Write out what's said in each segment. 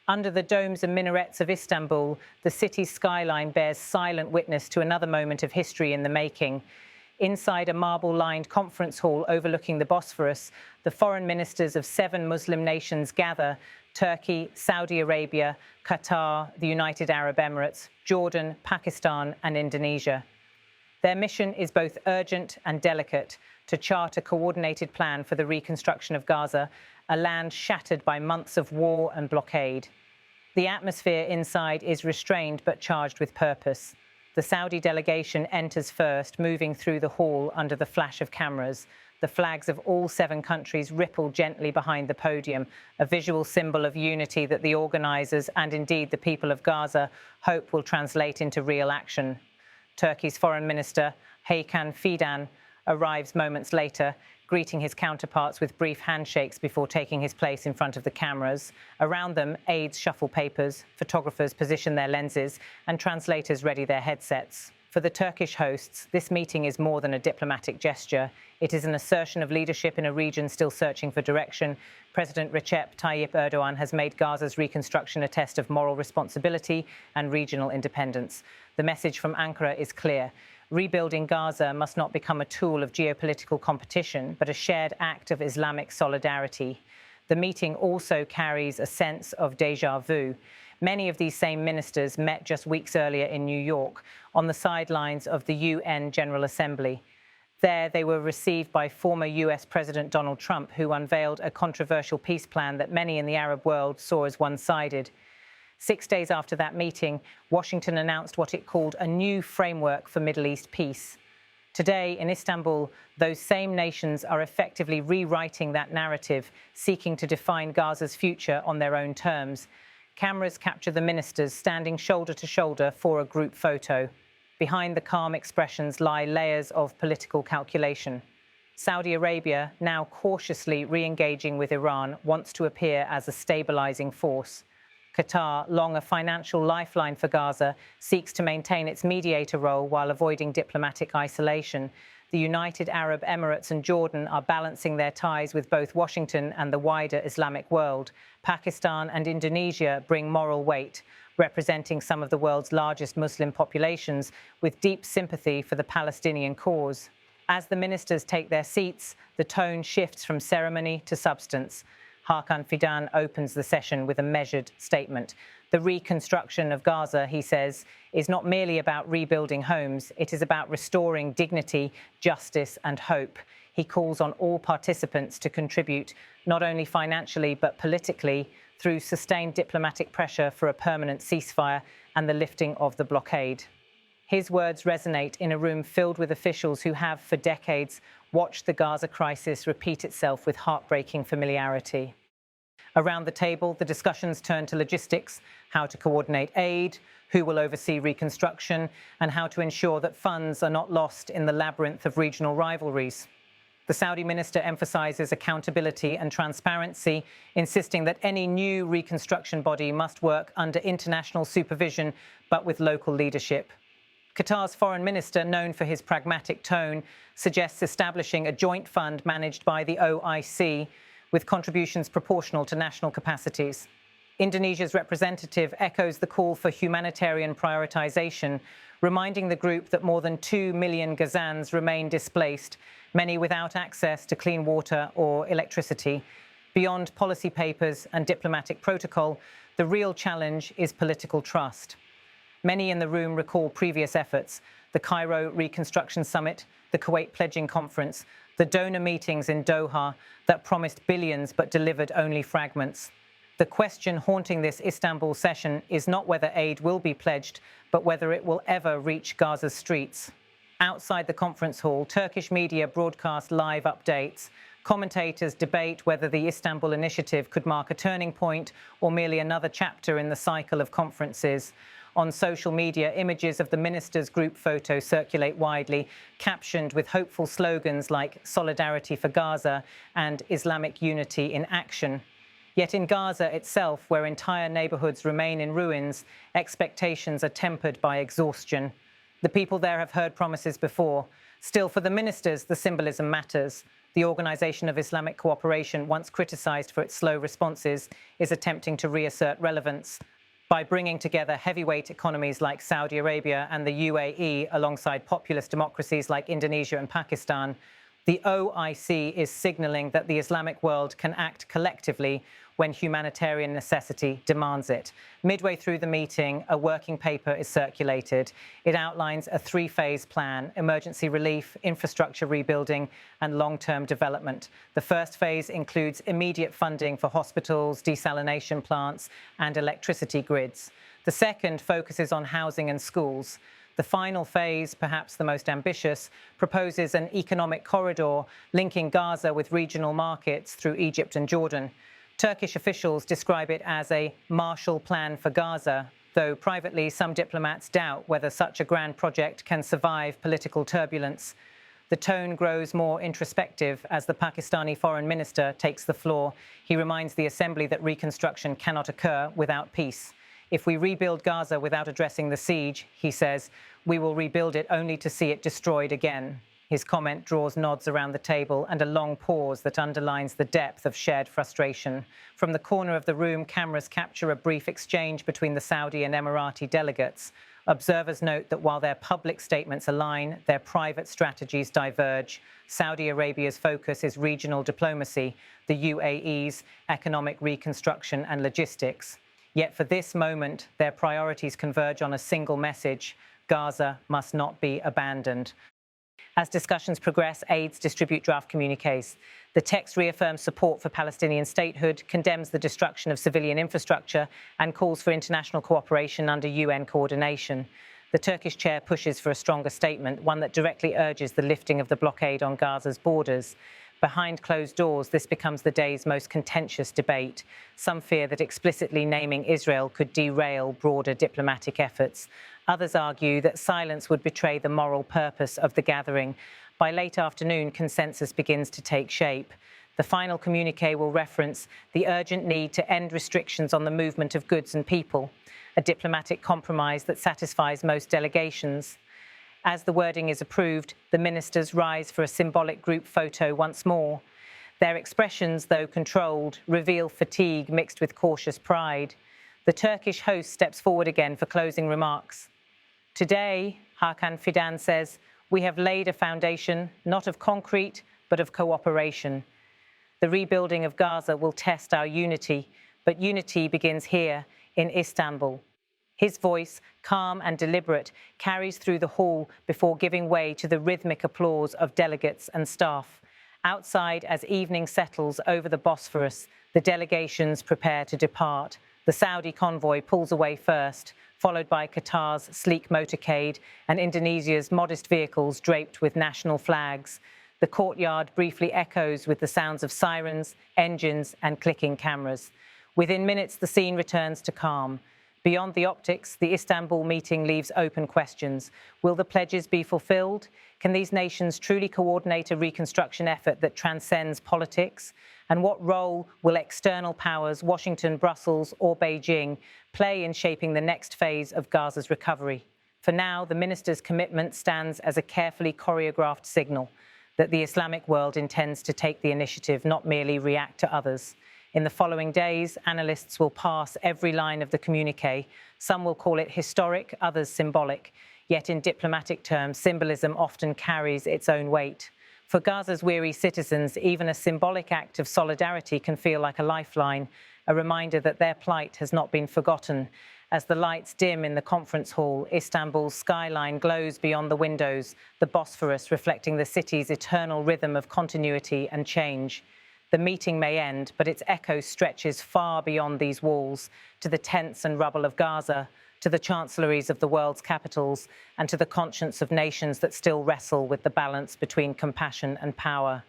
Under the domes and minarets of Istanbul, the city's skyline bears silent witness to another moment of history in the making. Inside a marble-lined conference hall overlooking the Bosphorus, the foreign ministers of 7 Muslim nations gather: Turkey, Saudi Arabia, Qatar, the United Arab Emirates, Jordan, Pakistan, and Indonesia. Their mission is both urgent and delicate: to chart a coordinated plan for the reconstruction of Gaza, a land shattered by months of war and blockade. The atmosphere inside is restrained but charged with purpose. The Saudi delegation enters first, moving through the hall under the flash of cameras. The flags of all 7 countries ripple gently behind the podium, a visual symbol of unity that the organisers and indeed the people of Gaza hope will translate into real action. Turkey's Foreign Minister, Hakan Fidan, arrives moments later, greeting his counterparts with brief handshakes before taking his place in front of the cameras. Around them, aides shuffle papers, photographers position their lenses, and translators ready their headsets. For the Turkish hosts, this meeting is more than a diplomatic gesture. It is an assertion of leadership in a region still searching for direction. President Recep Tayyip Erdoğan has made Gaza's reconstruction a test of moral responsibility and regional independence. The message from Ankara is clear: rebuilding Gaza must not become a tool of geopolitical competition, but a shared act of Islamic solidarity. The meeting also carries a sense of déjà vu. Many of these same ministers met just weeks earlier in New York, on the sidelines of the UN General Assembly. There, they were received by former US President Donald Trump, who unveiled a controversial peace plan that many in the Arab world saw as one-sided. 6 days after that meeting, Washington announced what it called a new framework for Middle East peace. Today, in Istanbul, those same nations are effectively rewriting that narrative, seeking to define Gaza's future on their own terms. Cameras capture the ministers standing shoulder to shoulder for a group photo. Behind the calm expressions lie layers of political calculation. Saudi Arabia, now cautiously re-engaging with Iran, wants to appear as a stabilizing force. Qatar, long a financial lifeline for Gaza, seeks to maintain its mediator role while avoiding diplomatic isolation. The United Arab Emirates and Jordan are balancing their ties with both Washington and the wider Islamic world. Pakistan and Indonesia bring moral weight, representing some of the world's largest Muslim populations, with deep sympathy for the Palestinian cause. As the ministers take their seats, the tone shifts from ceremony to substance. Hakan Fidan opens the session with a measured statement. The reconstruction of Gaza, he says, is not merely about rebuilding homes. It is about restoring dignity, justice, and hope. He calls on all participants to contribute, not only financially but politically, through sustained diplomatic pressure for a permanent ceasefire and the lifting of the blockade. His words resonate in a room filled with officials who have, for decades, watched the Gaza crisis repeat itself with heartbreaking familiarity. Around the table, the discussions turn to logistics: how to coordinate aid, who will oversee reconstruction, and how to ensure that funds are not lost in the labyrinth of regional rivalries. The Saudi minister emphasizes accountability and transparency, insisting that any new reconstruction body must work under international supervision, but with local leadership. Qatar's foreign minister, known for his pragmatic tone, suggests establishing a joint fund managed by the OIC, with contributions proportional to national capacities. Indonesia's representative echoes the call for humanitarian prioritization, reminding the group that more than 2 million Gazans remain displaced, many without access to clean water or electricity. Beyond policy papers and diplomatic protocol, the real challenge is political trust. Many in the room recall previous efforts: the Cairo Reconstruction Summit, the Kuwait Pledging Conference, the donor meetings in Doha that promised billions but delivered only fragments. The question haunting this Istanbul session is not whether aid will be pledged, but whether it will ever reach Gaza's streets. Outside the conference hall, Turkish media broadcast live updates. Commentators debate whether the Istanbul initiative could mark a turning point or merely another chapter in the cycle of conferences. On social media, images of the ministers' group photo circulate widely, captioned with hopeful slogans like "Solidarity for Gaza" and "Islamic unity in action." Yet in Gaza itself, where entire neighborhoods remain in ruins, expectations are tempered by exhaustion. The people there have heard promises before. Still, for the ministers, the symbolism matters. The Organization of Islamic Cooperation, once criticized for its slow responses, is attempting to reassert relevance by bringing together heavyweight economies like Saudi Arabia and the UAE alongside populous democracies like Indonesia and Pakistan. The OIC is signaling that the Islamic world can act collectively when humanitarian necessity demands it. Midway through the meeting, a working paper is circulated. It outlines a three-phase plan: emergency relief, infrastructure rebuilding, and long-term development. The first phase includes immediate funding for hospitals, desalination plants, and electricity grids. The second focuses on housing and schools. The final phase, perhaps the most ambitious, proposes an economic corridor linking Gaza with regional markets through Egypt and Jordan. Turkish officials describe it as a Marshall Plan for Gaza, though privately some diplomats doubt whether such a grand project can survive political turbulence. The tone grows more introspective as the Pakistani foreign minister takes the floor. He reminds the assembly that reconstruction cannot occur without peace. If we rebuild Gaza without addressing the siege, he says, we will rebuild it only to see it destroyed again. His comment draws nods around the table and a long pause that underlines the depth of shared frustration. From the corner of the room, cameras capture a brief exchange between the Saudi and Emirati delegates. Observers note that while their public statements align, their private strategies diverge. Saudi Arabia's focus is regional diplomacy, the UAE's economic reconstruction and logistics. Yet for this moment, their priorities converge on a single message: Gaza must not be abandoned. As discussions progress, aides distribute draft communiques. The text reaffirms support for Palestinian statehood, condemns the destruction of civilian infrastructure, and calls for international cooperation under UN coordination. The Turkish chair pushes for a stronger statement, one that directly urges the lifting of the blockade on Gaza's borders. Behind closed doors, this becomes the day's most contentious debate. Some fear that explicitly naming Israel could derail broader diplomatic efforts. Others argue that silence would betray the moral purpose of the gathering. By late afternoon, consensus begins to take shape. The final communique will reference the urgent need to end restrictions on the movement of goods and people, a diplomatic compromise that satisfies most delegations. As the wording is approved, the ministers rise for a symbolic group photo once more. Their expressions, though controlled, reveal fatigue mixed with cautious pride. The Turkish host steps forward again for closing remarks. Today, Hakan Fidan says, we have laid a foundation not of concrete, but of cooperation. The rebuilding of Gaza will test our unity, but unity begins here in Istanbul. His voice, calm and deliberate, carries through the hall before giving way to the rhythmic applause of delegates and staff. Outside, as evening settles over the Bosphorus, the delegations prepare to depart. The Saudi convoy pulls away first, followed by Qatar's sleek motorcade and Indonesia's modest vehicles draped with national flags. The courtyard briefly echoes with the sounds of sirens, engines, and clicking cameras. Within minutes, the scene returns to calm. Beyond the optics, the Istanbul meeting leaves open questions. Will the pledges be fulfilled? Can these nations truly coordinate a reconstruction effort that transcends politics? And what role will external powers, Washington, Brussels, or Beijing, play in shaping the next phase of Gaza's recovery? For now, the minister's commitment stands as a carefully choreographed signal that the Islamic world intends to take the initiative, not merely react to others. In the following days, analysts will parse every line of the communique. Some will call it historic, others symbolic. Yet in diplomatic terms, symbolism often carries its own weight. For Gaza's weary citizens, even a symbolic act of solidarity can feel like a lifeline, a reminder that their plight has not been forgotten. As the lights dim in the conference hall, Istanbul's skyline glows beyond the windows, the Bosphorus reflecting the city's eternal rhythm of continuity and change. The meeting may end, but its echo stretches far beyond these walls, to the tents and rubble of Gaza, to the chancelleries of the world's capitals, and to the conscience of nations that still wrestle with the balance between compassion and power.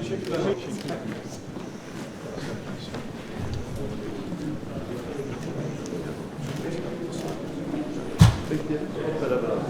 Peki, hep beraber alalım.